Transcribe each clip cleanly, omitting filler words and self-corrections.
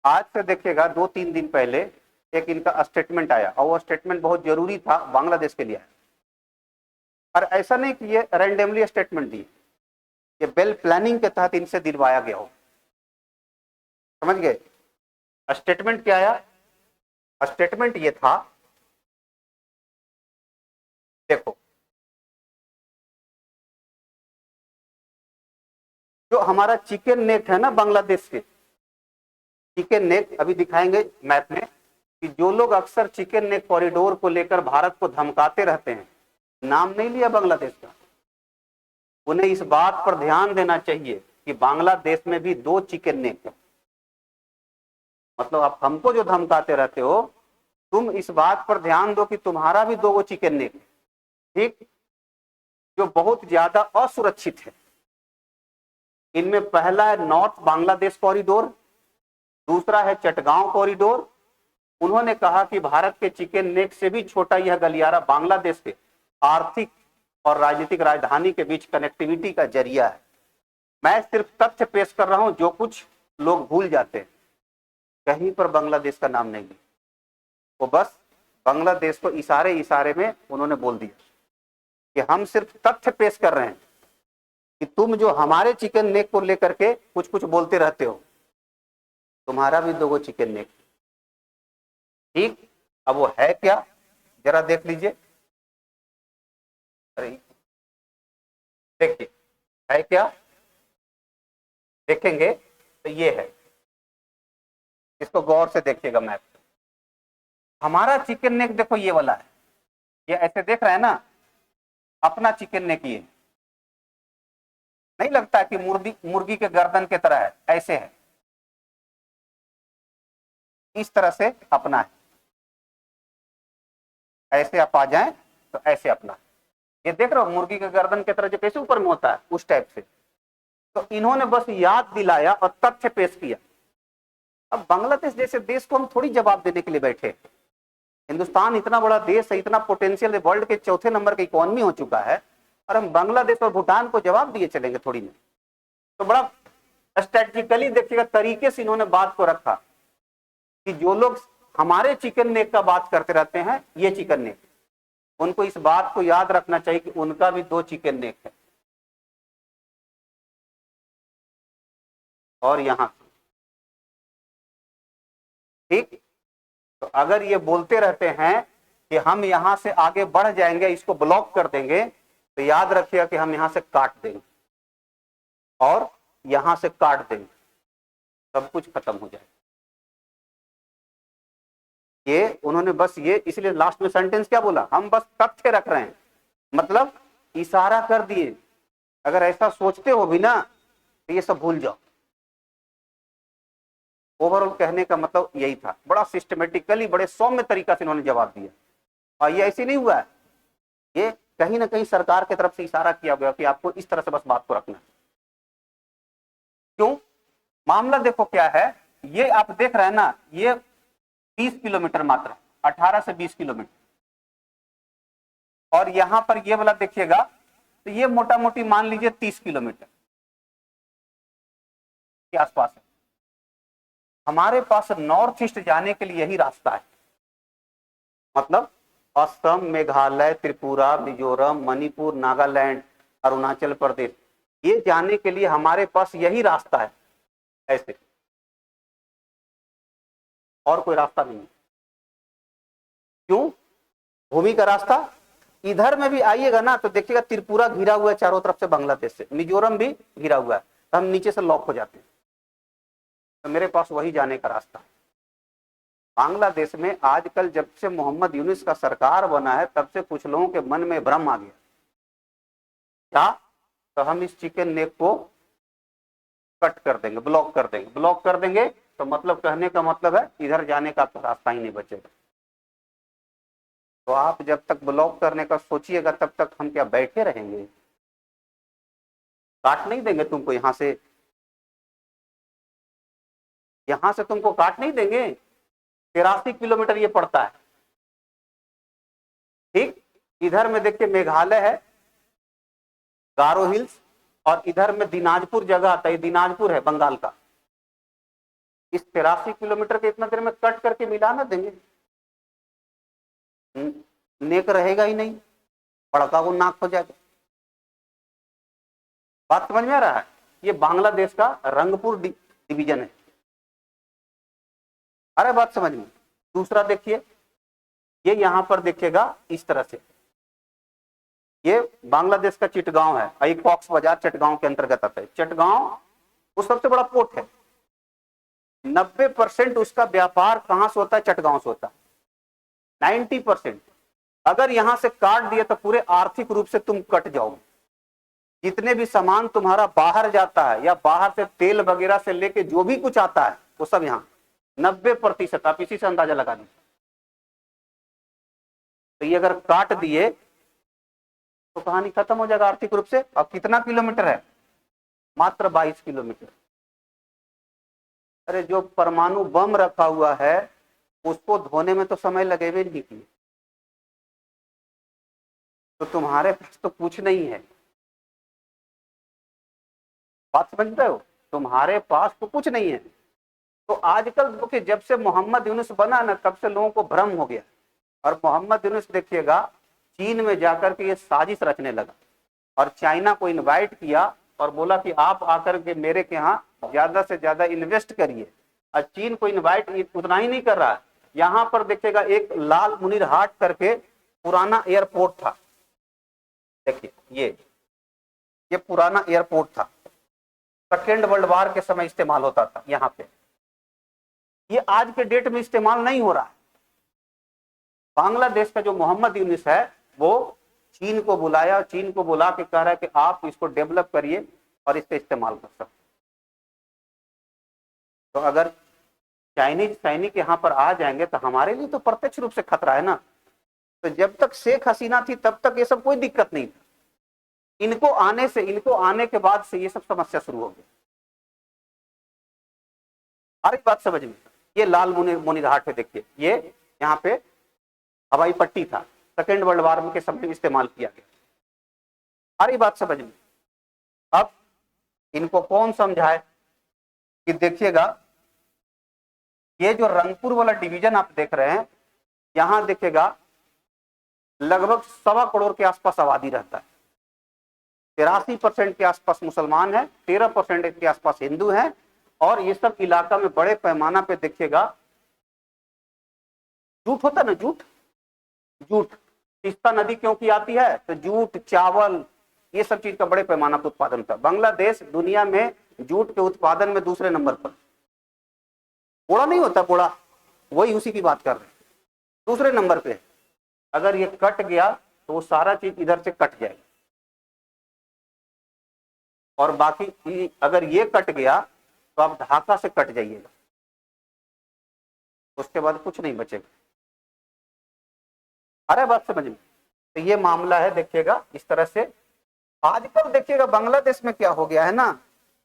आज से देखिएगा 2-3 दिन पहले एक इनका स्टेटमेंट आया और वो स्टेटमेंट बहुत जरूरी था बांग्लादेश के लिए। और ऐसा नहीं कि ये रैंडमली स्टेटमेंट दिए, ये वेल प्लानिंग के तहत इनसे दिलवाया गया हो। समझ गए? स्टेटमेंट क्या आया? स्टेटमेंट ये था, देखो जो हमारा चिकन नेक है ना बांग्लादेश के, चिकन नेक अभी दिखाएंगे मैप में कि जो लोग अक्सर चिकन नेक कॉरिडोर को लेकर भारत को धमकाते रहते हैं, नाम नहीं लिया बांग्लादेश का, उन्हें इस बात पर ध्यान देना चाहिए कि बांग्लादेश में भी 2 चिकन नेक है। मतलब आप हमको जो धमकाते रहते हो, तुम इस बात पर ध्यान दो कि तुम्हारा भी 2 चिकन नेक है, ठीक, जो बहुत ज्यादा असुरक्षित है। इनमें पहला है नॉर्थ बांग्लादेश कॉरिडोर, दूसरा है चटगांव कॉरिडोर। उन्होंने कहा कि भारत के चिकन नेक से भी छोटा यह गलियारा बांग्लादेश के आर्थिक और राजनीतिक राजधानी के बीच कनेक्टिविटी का जरिया है। मैं सिर्फ तथ्य पेश कर रहा हूं जो कुछ लोग भूल जाते हैं। कहीं पर बांग्लादेश का नाम नहीं लिया, वो बस बांग्लादेश को इशारे इशारे में उन्होंने बोल दिया कि हम सिर्फ तथ्य पेश कर रहे हैं कि तुम जो हमारे चिकन नेक को लेकर के कुछ कुछ बोलते रहते हो, तुम्हारा भी 2 चिकन नेक, ठीक। अब वो है क्या, जरा देख लीजिए। अरे देखिए है क्या, देखेंगे तो ये है, इसको गौर से देखिएगा मैप। हमारा चिकन नेक देखो ये वाला है, ये ऐसे देख रहे हैं ना, अपना चिकन नेक ये नहीं लगता कि मुर्गी के गर्दन के तरह है, ऐसे है, इस तरह से अपना है। ऐसे आप आ जाएं तो ऐसे अपना, ये देख रहे हो मुर्गी के गर्दन के तरह जो कैसे ऊपर में होता है, उस टाइप से। तो इन्होंने बस याद दिलाया और तथ्य पेश किया। अब बांग्लादेश जैसे देश को हम थोड़ी जवाब देने के लिए बैठे। हिंदुस्तान इतना बड़ा देश है, इतना पोटेंशियल है, वर्ल्ड के 4थे नंबर का इकोनॉमी हो चुका है, और हम बांग्लादेश और भूटान को जवाब दिए चलेंगे थोड़ी नहीं। तो बड़ा स्ट्रेटेजिकली देखिएगा तरीके से इन्होंने बात को रखा कि जो लोग हमारे चिकन नेक का बात करते रहते हैं, ये चिकन नेक, उनको इस बात को याद रखना चाहिए कि उनका भी 2 चिकन नेक है। और यहां ठीक, तो अगर ये बोलते रहते हैं कि हम यहां से आगे बढ़ जाएंगे, इसको ब्लॉक कर देंगे, तो याद रखिएगा कि हम यहां से काट देंगे और यहां से काट देंगे, सब कुछ खत्म हो जाएगा। ये उन्होंने बस ये इसलिए लास्ट में सेंटेंस क्या बोला, हम बस तथ्य रख रहे हैं, मतलब इशारा कर दिए। अगर ऐसा सोचते हो भी ना तो ये सब भूल जाओ। ओवरऑल कहने का मतलब यही था, बड़ा सिस्टमेटिकली बड़े सौम्य तरीका से इन्होंने जवाब दिया। और ये ऐसे नहीं हुआ है, ये कहीं ना कहीं सरकार की तरफ से इशारा किया गया कि आपको इस तरह से बस बात को रखना है। क्यों? मामला देखो क्या है, ये आप देख रहे हैं ना, ये 30 किलोमीटर मात्र, 18 से 20 किलोमीटर, और यहां पर ये वाला देखिएगा तो ये मोटा मोटी मान लीजिए 30 किलोमीटर के आसपास है। हमारे पास नॉर्थ ईस्ट जाने के लिए यही रास्ता है, मतलब असम, मेघालय, त्रिपुरा, मिजोरम, मणिपुर, नागालैंड, अरुणाचल प्रदेश, ये जाने के लिए हमारे पास यही रास्ता है, ऐसे और कोई रास्ता नहीं है। क्यों? भूमि का रास्ता इधर में भी आइएगा ना तो देखिएगा त्रिपुरा घिरा हुआ है चारों तरफ से बांग्लादेश से, मिजोरम भी घिरा हुआ है, तो हम नीचे से लॉक हो जाते हैं। तो मेरे पास वही जाने का रास्ता है। बांग्लादेश में आजकल जब से मोहम्मद यूनुस का सरकार बना है, तब से कुछ लोगों के मन में भ्रम आ गया, क्या तो हम इस चिकन नेक को कट कर देंगे, ब्लॉक कर देंगे। ब्लॉक कर देंगे तो मतलब कहने का मतलब है इधर जाने का तो रास्ता ही नहीं बचेगा। तो आप जब तक ब्लॉक करने का सोचिएगा तब तक हम क्या बैठे रहेंगे? काट नहीं देंगे तुमको, यहां से तुमको काट नहीं देंगे। 83 किलोमीटर ये पड़ता है, ठीक। इधर में देखिए मेघालय है, गारो हिल्स, और इधर में दिनाजपुर जगह आता है, दिनाजपुर है बंगाल का। इस 83 किलोमीटर के इतना देर में कट करके मिला ना देंगे, नेक रहेगा ही नहीं, बड़का वो नाक हो जाएगा। बात समझ में आ रहा है? ये बांग्लादेश का रंगपुर डिवीजन है। अरे बात समझ में। दूसरा देखिए, ये यहां पर देखिएगा इस तरह से, ये बांग्लादेश का चिटगांव है, एक कॉक्स बाजार चटगांव के अंतर्गत आता है। चटगांव वो सबसे बड़ा पोर्ट है, 90% उसका व्यापार कहां से होता है? चटगांव से होता है, 90%। अगर यहां से काट दिए तो पूरे आर्थिक रूप से तुम कट जाओगे। जितने भी सामान तुम्हारा बाहर जाता है या बाहर से तेल वगैरह से लेके जो भी कुछ आता है वो सब यहां 90%। आप इसी से अंदाजा लगा लीजिए। तो ये अगर काट दिए तो कहानी खत्म हो जाएगा आर्थिक रूप से। अब कितना किलोमीटर है? मात्र 22 किलोमीटर। अरे जो परमाणु बम रखा हुआ है उसको धोने में तो समय लगेगा नहीं किए, तो तुम्हारे पास तो कुछ नहीं है। बात समझते हो? तुम्हारे पास तो कुछ नहीं है। तो आजकल देखिए, जब से मोहम्मद यूनुस बना ना, तब से लोगों को भ्रम हो गया। और मोहम्मद यूनुस देखिएगा चीन में जाकर के ये साजिश रचने लगा और चाइना को इनवाइट किया और बोला कि आप आकर के मेरे के यहाँ ज्यादा से ज्यादा इन्वेस्ट करिए। और चीन को इनवाइट उतना ही नहीं कर रहा है, यहाँ पर देखिएगा एक लाल मुनीर हाट करके पुराना एयरपोर्ट था। देखिए ये पुराना एयरपोर्ट था, सेकेंड वर्ल्ड वॉर के समय इस्तेमाल होता था यहाँ पे। ये आज के डेट में इस्तेमाल नहीं हो रहा है। बांग्लादेश का जो मोहम्मद यूनुस है वो चीन को बुलाया, चीन को बुला के कह रहा है कि आप इसको डेवलप करिए और इससे इस्तेमाल कर सकते। तो अगर चाइनीज सैनिक यहाँ पर आ जाएंगे तो हमारे लिए तो प्रत्यक्ष रूप से खतरा है ना। तो जब तक शेख हसीना थी तब तक ये सब कोई दिक्कत नहीं था। इनको आने के बाद से ये सब समस्या शुरू हो गई। हर बात समझ में। ये लाल मुनीर हाट है, देखिए ये यहाँ पे हवाई पट्टी था, सेकेंड वर्ल्ड वॉर के समय इस्तेमाल किया गया। सारी बात समझ में। अब इनको कौन समझाए कि देखिएगा ये जो रंगपुर वाला डिवीजन आप देख रहे हैं, यहां देखिएगा लगभग 1.25 करोड़ के आसपास आबादी रहता है। 83% के आसपास मुसलमान है, 13% के आसपास हिंदू हैं। और ये सब इलाका में बड़े पैमाना पे देखिएगा जूट होता है ना, जूट तीस्ता नदी क्यों की आती है? तो जूट, चावल, ये सब चीज का बड़े पैमाना पर उत्पादन होता है। बांग्लादेश दुनिया में जूट के उत्पादन में दूसरे नंबर पर। बोड़ा नहीं होता, बोड़ा, वही उसी की बात कर रहे हैं, दूसरे नंबर पे। अगर ये कट गया तो वो सारा चीज इधर से कट जाएगा, और बाकी अगर ये कट गया तो आप ढाका से कट जाइएगा, उसके बाद कुछ नहीं बचेगा। अरे बात समझ में। तो ये मामला है, देखिएगा इस तरह से। आजकल देखिएगा बांग्लादेश में क्या हो गया है ना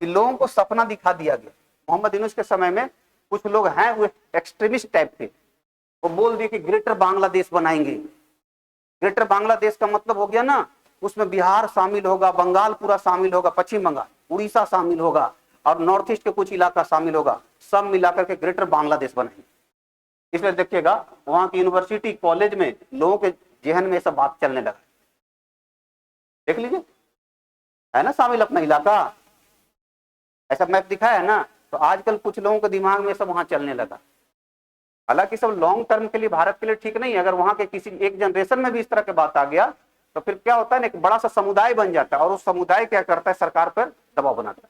कि लोगों को सपना दिखा दिया गया। मोहम्मद यूनुस के समय में कुछ लोग हैं वो एक्सट्रीमिस्ट टाइप के, वो बोल दिए कि ग्रेटर बांग्लादेश बनाएंगे। ग्रेटर बांग्लादेश का मतलब हो गया ना, उसमें बिहार शामिल होगा, बंगाल पूरा शामिल होगा, पश्चिम बंगाल, उड़ीसा शामिल होगा और नॉर्थ ईस्ट के कुछ इलाका शामिल होगा, सब मिलाकर के ग्रेटर बांग्लादेश बनाएंगे। इसलिए देखिएगा वहां की यूनिवर्सिटी, कॉलेज में लोगों के जहन में सब बात चलने लगा। देख लीजिए, है ना शामिल अपना इलाका, ऐसा मैप दिखाया है ना। तो आजकल कुछ लोगों के दिमाग में सब वहां चलने लगा। हालांकि सब लॉन्ग टर्म के लिए, भारत के लिए ठीक नहीं है। अगर वहां के किसी एक जनरेशन में भी इस तरह की बात आ गया तो फिर क्या होता है ना, एक बड़ा सा समुदाय बन जाता है और उस समुदाय क्या करता है, सरकार पर दबाव बनाता है।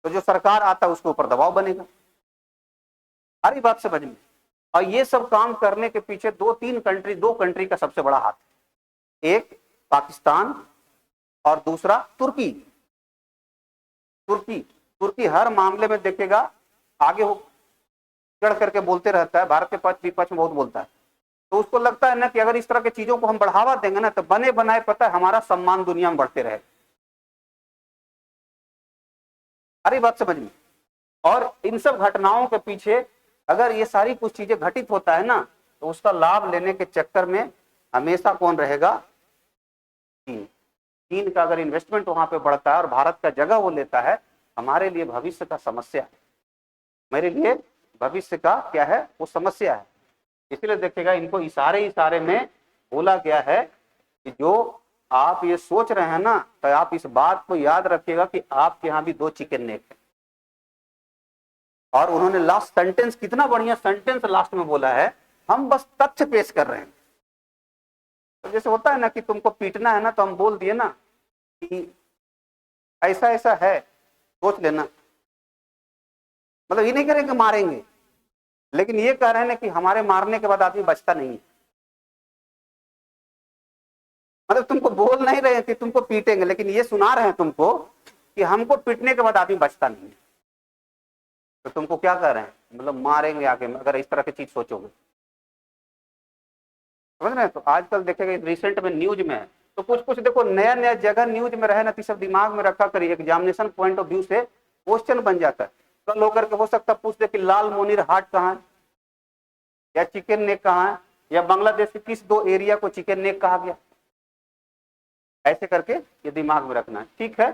तो जो सरकार आता है उसके ऊपर दबाव बनेगा। हर बात समझ में। और ये सब काम करने के पीछे दो कंट्री का सबसे बड़ा हाथ है। एक पाकिस्तान और दूसरा तुर्की। तुर्की हर मामले में देखेगा आगे हो चढ़ करके बोलते रहता है, भारत के पक्ष विपक्ष में बहुत बोलता है। तो उसको लगता है ना कि अगर इस तरह की चीजों को हम बढ़ावा देंगे ना तो बने बनाए पता है हमारा सम्मान दुनिया में बढ़ते रहे। अरे बात समझ में। और इन सब घटनाओं के पीछे अगर ये सारी कुछ चीजें घटित होता है ना तो उसका लाभ लेने के चक्कर में हमेशा कौन रहेगा? चीन का अगर इन्वेस्टमेंट वहां पे बढ़ता है और भारत का जगह वो लेता है, हमारे लिए भविष्य का समस्या है। मेरे लिए भविष्य का क्या है, वो समस्या है। इसलिए देखिएगा इनको इशारे में बोला गया है कि जो आप ये सोच रहे हैं ना, तो आप इस बात को याद रखिएगा कि आपके यहाँ भी 2 चिकन नेक है। और उन्होंने लास्ट सेंटेंस, कितना बढ़िया सेंटेंस लास्ट में बोला है, हम बस तथ्य पेश कर रहे हैं। तो जैसे होता है ना कि तुमको पीटना है ना, तो हम बोल दिए ना कि ऐसा ऐसा है, सोच लेना। मतलब ये नहीं करेंगे मारेंगे, लेकिन ये कह रहे हैं कि हमारे मारने के बाद आदमी बचता नहीं है। मतलब तुमको बोल नहीं रहे हैं कि तुमको पीटेंगे, लेकिन ये सुना रहे हैं तुमको कि हमको पीटने के बाद आदमी बचता नहीं है। तो तुमको क्या कह रहे हैं, मतलब मारेंगे आगे, अगर इस तरह की चीज सोचोगे। समझ रहे हैं? तो आजकल देखेगा रिसेंट में न्यूज में है, तो कुछ कुछ देखो नया नया जगह न्यूज में रहे ना, तो सब दिमाग में रखा करिए, एग्जामिनेशन पॉइंट ऑफ व्यू से क्वेश्चन बन जाता है। कल होकर के हो सकता है पूछ दे कि लाल मोनीर हाट कहाँ है, या चिकन नेक कहाँ है, या बांग्लादेश के किस 2 एरिया को चिकन नेक कहा गया। ऐसे करके ये दिमाग में रखना है, ठीक है।